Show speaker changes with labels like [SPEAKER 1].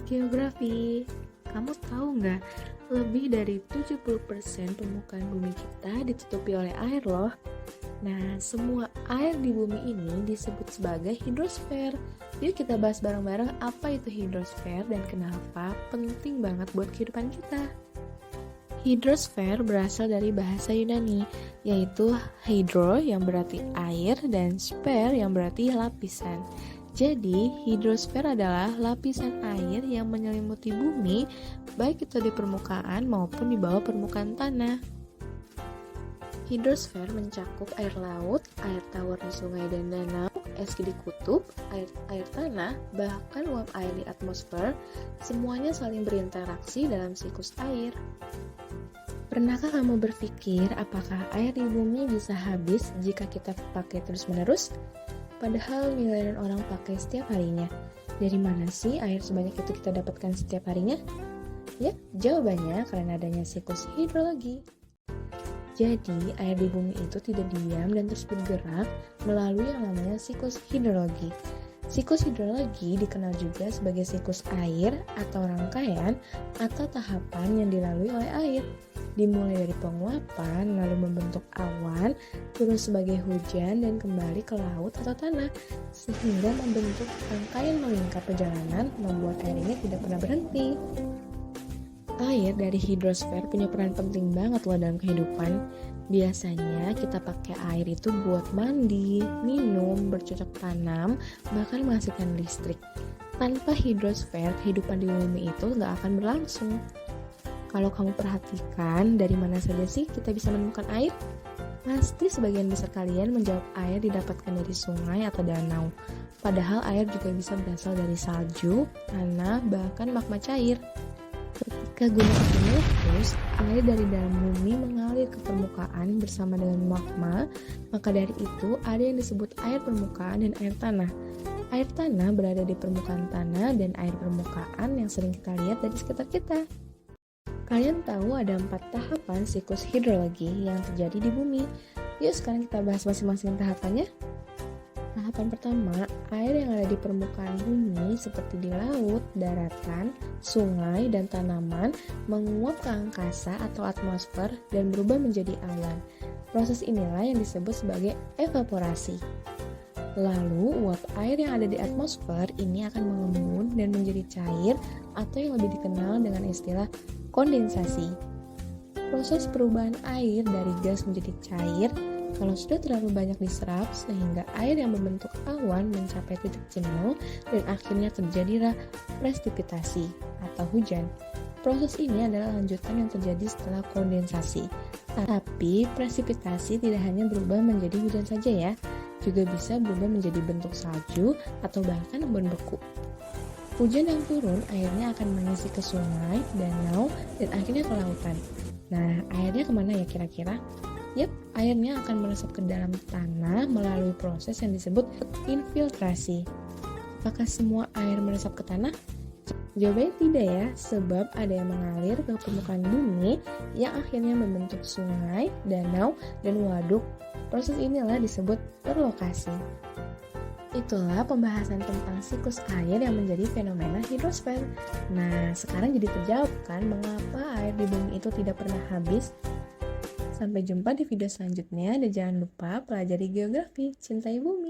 [SPEAKER 1] Geografi. Kamu tahu nggak, lebih dari 70% permukaan bumi kita ditutupi oleh air loh. Nah, semua air di bumi ini disebut sebagai hidrosfer. Yuk kita bahas bareng-bareng apa itu hidrosfer dan kenapa penting banget buat kehidupan kita. Hidrosfer berasal dari bahasa Yunani, yaitu hydro yang berarti air dan sphere yang berarti lapisan. Jadi, hidrosfer adalah lapisan air yang menyelimuti bumi, baik itu di permukaan maupun di bawah permukaan tanah. Hidrosfer mencakup air laut, air tawar di sungai dan danau, es di kutub, air tanah, bahkan uap air di atmosfer, semuanya saling berinteraksi dalam siklus air. Pernahkah kamu berpikir apakah air di bumi bisa habis jika kita pakai terus-menerus? Padahal miliaran orang pakai setiap harinya. Dari mana sih air sebanyak itu kita dapatkan setiap harinya? Ya, jawabannya karena adanya siklus hidrologi. Jadi, air di bumi itu tidak diam dan terus bergerak melalui yang namanya siklus hidrologi. Siklus hidrologi dikenal juga sebagai siklus air atau rangkaian atau tahapan yang dilalui oleh air. Dimulai dari penguapan, lalu membentuk awan, turun sebagai hujan dan kembali ke laut atau tanah, sehingga membentuk rangkaian melingkar perjalanan membuat air ini tidak pernah berhenti. Air dari hidrosfer punya peran penting banget loh dalam kehidupan. Biasanya kita pakai air itu buat mandi, minum, bercocok tanam, bahkan menghasilkan listrik. Tanpa hidrosfer, kehidupan di bumi itu nggak akan berlangsung. Kalau kamu perhatikan, dari mana saja sih kita bisa menemukan air? Pasti sebagian besar kalian menjawab air didapatkan dari sungai atau danau. Padahal air juga bisa berasal dari salju, tanah, bahkan magma cair. Ketika gunung api meletus, air dari dalam bumi mengalir ke permukaan bersama dengan magma, maka dari itu ada yang disebut air permukaan dan air tanah. Air tanah berada di permukaan tanah dan air permukaan yang sering kita lihat dari sekitar kita. Kalian tahu ada 4 tahapan siklus hidrologi yang terjadi di bumi. Yuk sekarang kita bahas masing-masing tahapannya. Tahapan pertama, air yang ada di permukaan bumi seperti di laut, daratan, sungai, dan tanaman menguap ke angkasa atau atmosfer dan berubah menjadi awan. Proses inilah yang disebut sebagai evaporasi. Lalu, uap air yang ada di atmosfer ini akan mengembun dan menjadi cair atau yang lebih dikenal dengan istilah kondensasi. Proses perubahan air dari gas menjadi cair kalau sudah terlalu banyak diserap sehingga air yang membentuk awan mencapai titik jenuh dan akhirnya terjadilah presipitasi atau hujan. Proses ini adalah lanjutan yang terjadi setelah kondensasi. Tapi presipitasi tidak hanya berubah menjadi hujan saja ya, juga bisa berubah menjadi bentuk salju atau bahkan embun beku. Hujan yang turun airnya akan mengisi ke sungai, danau, dan akhirnya ke lautan. Nah, airnya kemana ya kira-kira? Yap, airnya akan meresap ke dalam tanah melalui proses yang disebut infiltrasi. Apakah semua air meresap ke tanah? Jawabannya tidak ya, sebab ada yang mengalir ke permukaan bumi yang akhirnya membentuk sungai, danau, dan waduk. Proses inilah disebut perlokasi. Itulah pembahasan tentang siklus air yang menjadi fenomena hidrosfer. Nah, sekarang jadi terjawab kan mengapa air di bumi itu tidak pernah habis? Sampai jumpa di video selanjutnya dan jangan lupa pelajari geografi, cintai bumi.